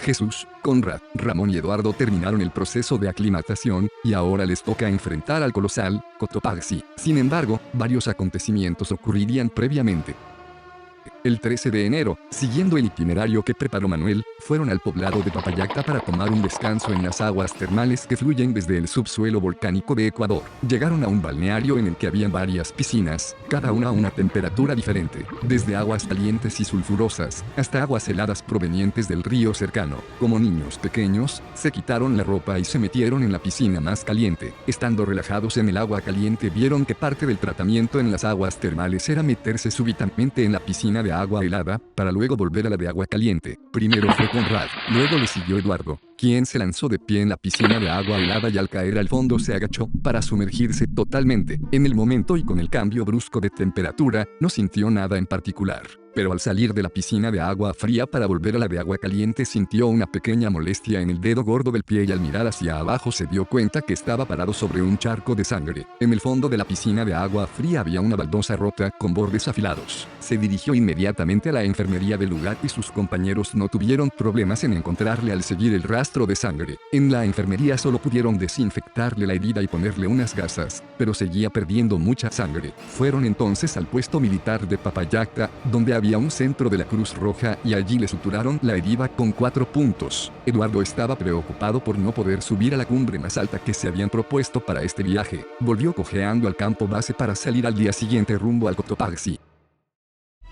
Jesús, Conrad, Ramón y Eduardo terminaron el proceso de aclimatación, y ahora les toca enfrentar al colosal Cotopaxi. Sin embargo, varios acontecimientos ocurrirían previamente. El 13 de enero, siguiendo el itinerario que preparó Manuel, fueron al poblado de Papayacta para tomar un descanso en las aguas termales que fluyen desde el subsuelo volcánico de Ecuador. Llegaron a un balneario en el que había varias piscinas, cada una a una temperatura diferente, desde aguas calientes y sulfurosas, hasta aguas heladas provenientes del río cercano. Como niños pequeños, se quitaron la ropa y se metieron en la piscina más caliente. Estando relajados en el agua caliente, vieron que parte del tratamiento en las aguas termales era meterse súbitamente en la piscina de agua helada, para luego volver a la de agua caliente. Primero fue Conrad, luego le siguió Eduardo, quien se lanzó de pie en la piscina de agua helada y al caer al fondo se agachó para sumergirse totalmente. En el momento y con el cambio brusco de temperatura, no sintió nada en particular. Pero al salir de la piscina de agua fría para volver a la de agua caliente sintió una pequeña molestia en el dedo gordo del pie y al mirar hacia abajo se dio cuenta que estaba parado sobre un charco de sangre. En el fondo de la piscina de agua fría había una baldosa rota con bordes afilados. Se dirigió inmediatamente a la enfermería del lugar y sus compañeros no tuvieron problemas en encontrarle al seguir el rastro de sangre. En la enfermería solo pudieron desinfectarle la herida y ponerle unas gasas, pero seguía perdiendo mucha sangre. Fueron entonces al puesto militar de Papayacta, donde había un centro de la Cruz Roja y allí le suturaron la herida con 4 puntos. Eduardo estaba preocupado por no poder subir a la cumbre más alta que se habían propuesto para este viaje. Volvió cojeando al campo base para salir al día siguiente rumbo al Cotopaxi.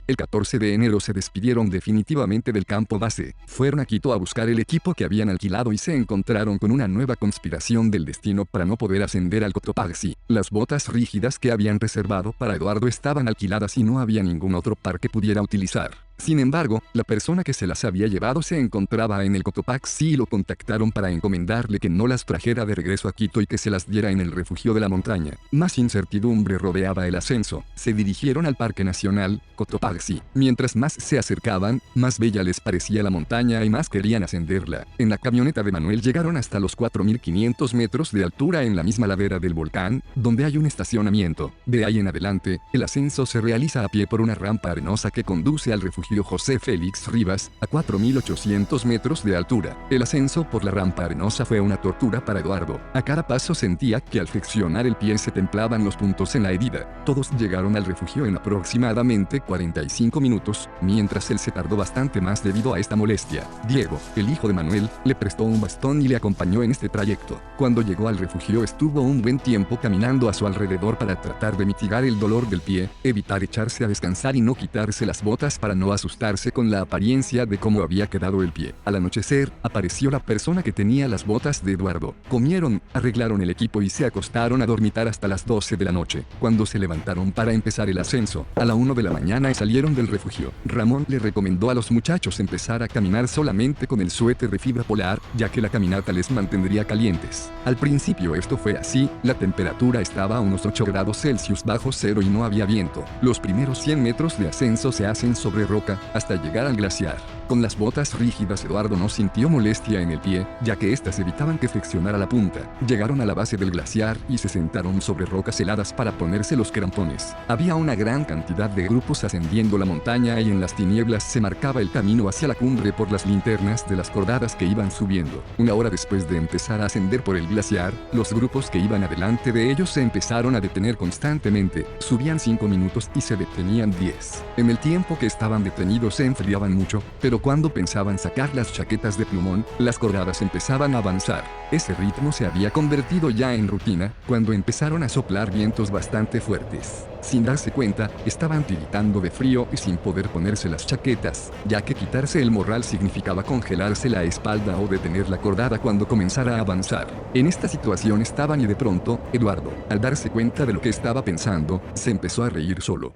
El 14 de enero se despidieron definitivamente del campo base, fueron a Quito a buscar el equipo que habían alquilado y se encontraron con una nueva conspiración del destino para no poder ascender al Cotopaxi. Las botas rígidas que habían reservado para Eduardo estaban alquiladas y no había ningún otro par que pudiera utilizar. Sin embargo, la persona que se las había llevado se encontraba en el Cotopaxi y lo contactaron para encomendarle que no las trajera de regreso a Quito y que se las diera en el refugio de la montaña. Más incertidumbre rodeaba el ascenso. Se dirigieron al Parque Nacional Cotopaxi. Mientras más se acercaban, más bella les parecía la montaña y más querían ascenderla. En la camioneta de Manuel llegaron hasta los 4.500 metros de altura en la misma ladera del volcán, donde hay un estacionamiento. De ahí en adelante, el ascenso se realiza a pie por una rampa arenosa que conduce al refugio José Félix Rivas, a 4.800 metros de altura. El ascenso por la rampa arenosa fue una tortura para Eduardo. A cada paso sentía que al flexionar el pie se templaban los puntos en la herida. Todos llegaron al refugio en aproximadamente 45 minutos, mientras él se tardó bastante más debido a esta molestia. Diego, el hijo de Manuel, le prestó un bastón y le acompañó en este trayecto. Cuando llegó al refugio estuvo un buen tiempo caminando a su alrededor para tratar de mitigar el dolor del pie, evitar echarse a descansar y no quitarse las botas para no asustarse con la apariencia de cómo había quedado el pie. Al anochecer, apareció la persona que tenía las botas de Eduardo. Comieron, arreglaron el equipo y se acostaron a dormitar hasta las 12 de la noche, cuando se levantaron para empezar el ascenso. A la 1 de la mañana salieron del refugio. Ramón le recomendó a los muchachos empezar a caminar solamente con el suéter de fibra polar, ya que la caminata les mantendría calientes. Al principio esto fue así, la temperatura estaba a unos 8 grados Celsius bajo cero y no había viento. Los primeros 100 metros de ascenso se hacen sobre roca, hasta llegar al glaciar. Con las botas rígidas Eduardo no sintió molestia en el pie, ya que éstas evitaban que flexionara la punta. Llegaron a la base del glaciar y se sentaron sobre rocas heladas para ponerse los crampones. Había una gran cantidad de grupos ascendiendo la montaña y en las tinieblas se marcaba el camino hacia la cumbre por las linternas de las cordadas que iban subiendo. Una hora después de empezar a ascender por el glaciar, los grupos que iban adelante de ellos se empezaron a detener constantemente. Subían 5 minutos y se detenían 10. En el tiempo que estaban detenidos se enfriaban mucho, pero cuando pensaban sacar las chaquetas de plumón, las cordadas empezaban a avanzar. Ese ritmo se había convertido ya en rutina, cuando empezaron a soplar vientos bastante fuertes. Sin darse cuenta, estaban tiritando de frío y sin poder ponerse las chaquetas, ya que quitarse el morral significaba congelarse la espalda o detener la cordada cuando comenzara a avanzar. En esta situación estaban y de pronto, Eduardo, al darse cuenta de lo que estaba pensando, se empezó a reír solo.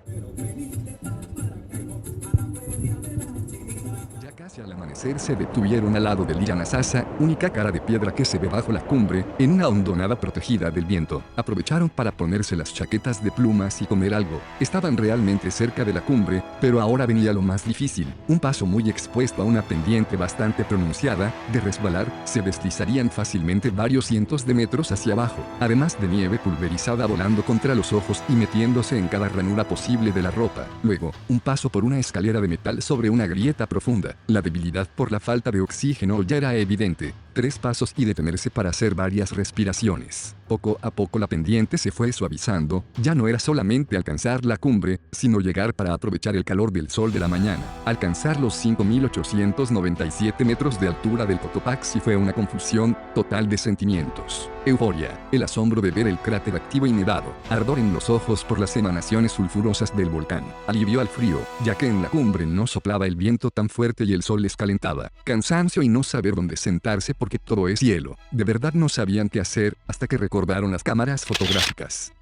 Hacia el amanecer se detuvieron al lado del Illanasasa, única cara de piedra que se ve bajo la cumbre, en una hondonada protegida del viento. Aprovecharon para ponerse las chaquetas de plumas y comer algo. Estaban realmente cerca de la cumbre, pero ahora venía lo más difícil. Un paso muy expuesto a una pendiente bastante pronunciada, de resbalar, se deslizarían fácilmente varios cientos de metros hacia abajo, además de nieve pulverizada volando contra los ojos y metiéndose en cada ranura posible de la ropa. Luego, un paso por una escalera de metal sobre una grieta profunda. La la debilidad por la falta de oxígeno ya era evidente. 3 pasos y detenerse para hacer varias respiraciones. Poco a poco la pendiente se fue suavizando, ya no era solamente alcanzar la cumbre, sino llegar para aprovechar el calor del sol de la mañana. Alcanzar los 5.897 metros de altura del Cotopaxi fue una confusión total de sentimientos. Euforia, el asombro de ver el cráter activo y nevado, ardor en los ojos por las emanaciones sulfurosas del volcán, alivio al frío, ya que en la cumbre no soplaba el viento tan fuerte y el sol les calentaba, cansancio y no saber dónde sentarse porque todo es hielo. De verdad no sabían qué hacer hasta que recordaron las cámaras fotográficas.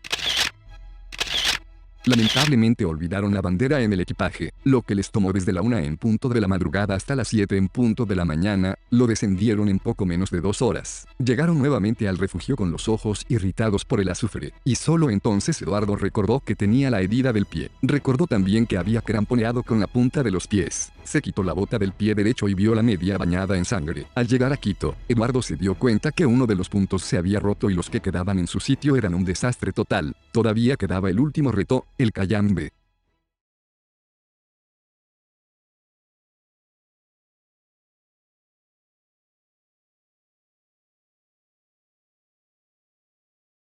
Lamentablemente olvidaron la bandera en el equipaje, lo que les tomó desde la 1 en punto de la madrugada hasta las 7 en punto de la mañana, lo descendieron en poco menos de 2 horas. Llegaron nuevamente al refugio con los ojos irritados por el azufre, y solo entonces Eduardo recordó que tenía la herida del pie. Recordó también que había cramponeado con la punta de los pies. Se quitó la bota del pie derecho y vio la media bañada en sangre. Al llegar a Quito, Eduardo se dio cuenta que uno de los puntos se había roto y los que quedaban en su sitio eran un desastre total. Todavía quedaba el último reto, el Cayambe.